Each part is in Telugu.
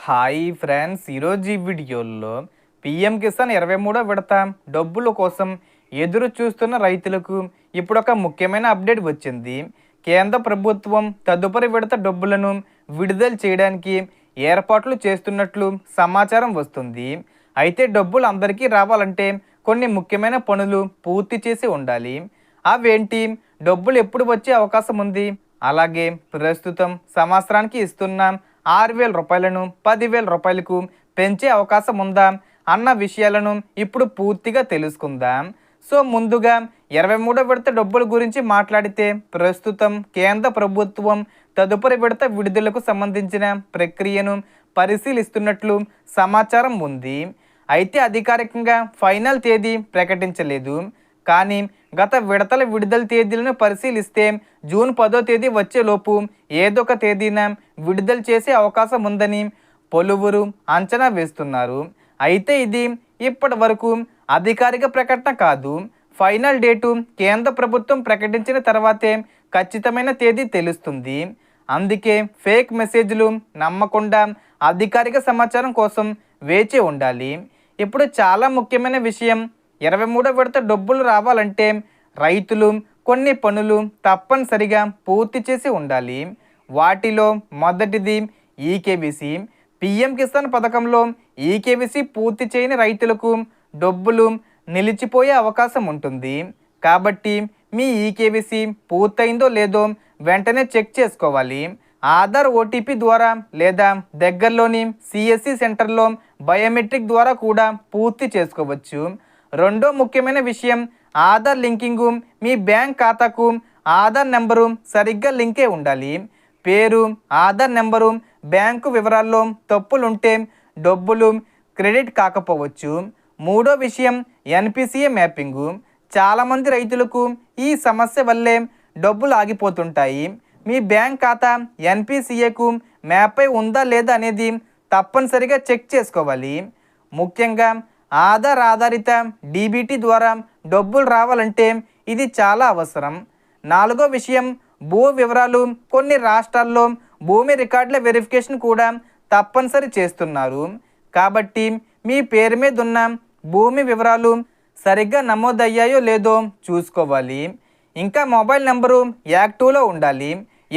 హాయ్ ఫ్రెండ్స్, ఈరోజు ఈ వీడియోలో పిఎం కిసాన్ 23వ విడత డబ్బుల కోసం ఎదురు చూస్తున్న రైతులకు ఇప్పుడు ఒక ముఖ్యమైన అప్డేట్ వచ్చింది. కేంద్ర ప్రభుత్వం తదుపరి విడత డబ్బులను విడుదల చేయడానికి ఏర్పాట్లు చేస్తున్నట్లు సమాచారం వస్తుంది. అయితే డబ్బులు అందరికీ రావాలంటే కొన్ని ముఖ్యమైన పనులు పూర్తి చేసి ఉండాలి. అవేంటి, డబ్బులు ఎప్పుడు వచ్చే అవకాశం ఉంది, అలాగే ప్రస్తుతం సంవత్సరానికి ఇస్తున్న 6,000 రూపాయలను 10,000 రూపాయలకు పెంచే అవకాశం ఉందా అన్న విషయాలను ఇప్పుడు పూర్తిగా తెలుసుకుందాం. సో ముందుగా 23వ విడత డబ్బుల గురించి మాట్లాడితే, ప్రస్తుతం కేంద్ర ప్రభుత్వం తదుపరి విడత విడుదలకు సంబంధించిన ప్రక్రియను పరిశీలిస్తున్నట్లు సమాచారం ఉంది. అయితే అధికారికంగా ఫైనల్ తేదీ ప్రకటించలేదు. కానీ గత విడతల విడుదల తేదీలను పరిశీలిస్తే జూన్ 10వ తేదీ వచ్చేలోపు ఏదో ఒక తేదీన విడుదల చేసే అవకాశం ఉందని పలువురు అంచనా వేస్తున్నారు. అయితే ఇది ఇప్పటి వరకు అధికారిక ప్రకటన కాదు. ఫైనల్ డేటు కేంద్ర ప్రభుత్వం ప్రకటించిన తర్వాతే ఖచ్చితమైన తేదీ తెలుస్తుంది. అందుకే ఫేక్ మెసేజ్లు నమ్మకుండా అధికారిక సమాచారం కోసం వేచి ఉండాలి. ఇప్పుడు చాలా ముఖ్యమైన విషయం, 23వ విడత డబ్బులు రావాలంటే రైతులు కొన్ని పనులు తప్పనిసరిగా పూర్తి చేసి ఉండాలి. వాటిలో మొదటిది ఈకేవీసీ. పిఎం కిసాన్ పథకంలో ఈకేవీసీ పూర్తి చేయని రైతులకు డబ్బులు నిలిచిపోయే అవకాశం ఉంటుంది. కాబట్టి మీ ఈకేవీసీ పూర్తయిందో లేదో వెంటనే చెక్ చేసుకోవాలి. ఆధార్ ఓటీపీ ద్వారా లేదా దగ్గరలోని సిఎస్సి సెంటర్లో బయోమెట్రిక్ ద్వారా కూడా పూర్తి చేసుకోవచ్చు. రెండో ముఖ్యమైన విషయం, ఆధార్ లింకింగు. మీ బ్యాంక్ ఖాతాకు ఆధార్ నెంబరు సరిగ్గా లింకే ఉండాలి. పేరు, ఆధార్ నెంబరు, బ్యాంకు వివరాల్లో తప్పులుంటే డబ్బులు క్రెడిట్ కాకపోవచ్చు. మూడో విషయం, ఎన్పిసిఏ మ్యాపింగు. చాలామంది రైతులకు ఈ సమస్య వల్లే డబ్బులు ఆగిపోతుంటాయి. మీ బ్యాంక్ ఖాతా ఎన్పిసిఏకు మ్యాప్ అయి ఉందా లేదా అనేది తప్పనిసరిగా చెక్ చేసుకోవాలి. ముఖ్యంగా ఆధార్ ఆధారిత డీబీటీ ద్వారా డబ్బులు రావాలంటే ఇది చాలా అవసరం. నాలుగో విషయం, భూ వివరాలు. కొన్ని రాష్ట్రాల్లో భూమి రికార్డుల వెరిఫికేషన్ కూడా తప్పనిసరి చేస్తున్నారు. కాబట్టి మీ పేరు మీద ఉన్న భూమి వివరాలు సరిగ్గా నమోదయ్యాయో లేదో చూసుకోవాలి. ఇంకా మొబైల్ నెంబరు యాక్టివ్లో ఉండాలి.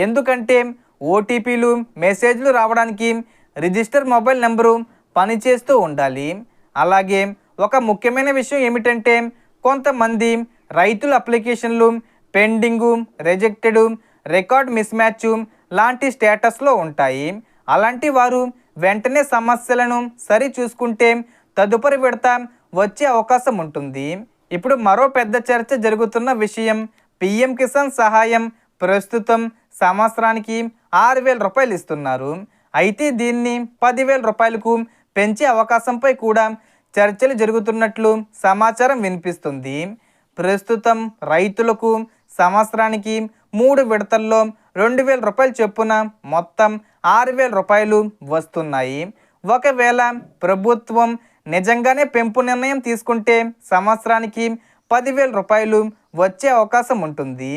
ఎందుకంటే ఓటీపీలు, మెసేజ్లు రావడానికి రిజిస్టర్ మొబైల్ నెంబరు పనిచేస్తూ ఉండాలి. అలాగే ఒక ముఖ్యమైన విషయం ఏమిటంటే, కొంతమంది రైతుల అప్లికేషన్లు pending, rejected, record miss match లాంటి స్టేటస్లో ఉంటాయి. అలాంటి వారు వెంటనే సమస్యలను సరి చూసుకుంటే తదుపరి విడత వచ్చే అవకాశం ఉంటుంది. ఇప్పుడు మరో పెద్ద చర్చ జరుగుతున్న విషయం, పిఎం కిసాన్ సహాయం ప్రస్తుతం సంవత్సరానికి 6,000 రూపాయలు ఇస్తున్నారు. అయితే దీన్ని 10,000 రూపాయలకు పెంచే అవకాశంపై కూడా చర్చలు జరుగుతున్నట్లు సమాచారం వినిపిస్తుంది. ప్రస్తుతం రైతులకు సంవత్సరానికి 3 విడతల్లో 2,000 రూపాయలు చొప్పున మొత్తం 6,000 రూపాయలు వస్తున్నాయి. ఒకవేళ ప్రభుత్వం నిజంగానే పెంపు నిర్ణయం తీసుకుంటే సంవత్సరానికి 10,000 రూపాయలు వచ్చే అవకాశం ఉంటుంది.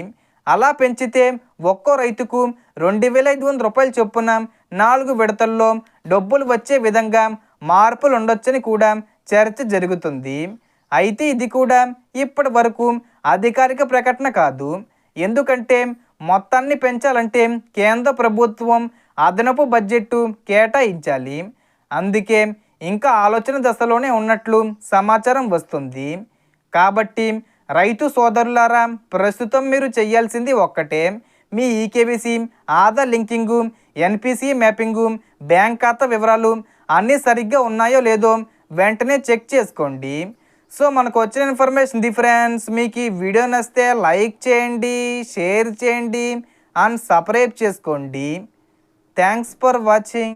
అలా పెంచితే ఒక్కో రైతుకు 2,500 రూపాయలు చొప్పున 4 విడతల్లో డబ్బులు వచ్చే విధంగా మార్పులు ఉండొచ్చని కూడా చర్చ జరుగుతుంది. అయితే ఇది కూడా ఇప్పటి వరకు అధికారిక ప్రకటన కాదు. ఎందుకంటే మొత్తాన్ని పెంచాలంటే కేంద్ర ప్రభుత్వం అదనపు బడ్జెట్ కేటాయించాలి. అందుకే ఇంకా ఆలోచన దశలోనే ఉన్నట్లు సమాచారం వస్తుంది. కాబట్టి రైతు సోదరులారా, ప్రస్తుతం మీరు చేయాల్సింది ఒక్కటే, మీ eKYC, Aadhaar linking, NPCI mapping, bank ఖాతా వివరాలు అన్నీ సరిగ్గా ఉన్నాయో లేదో వెంటనే చెక్ చేసుకోండి. సో మనకు వచ్చిన ఇన్ఫర్మేషన్ ఇది ఫ్రెండ్స్. మీకు ఈ వీడియో నచ్చితే లైక్ చేయండి, షేర్ చేయండి అండ్ సబ్స్క్రైబ్ చేసుకోండి. Thanks for watching.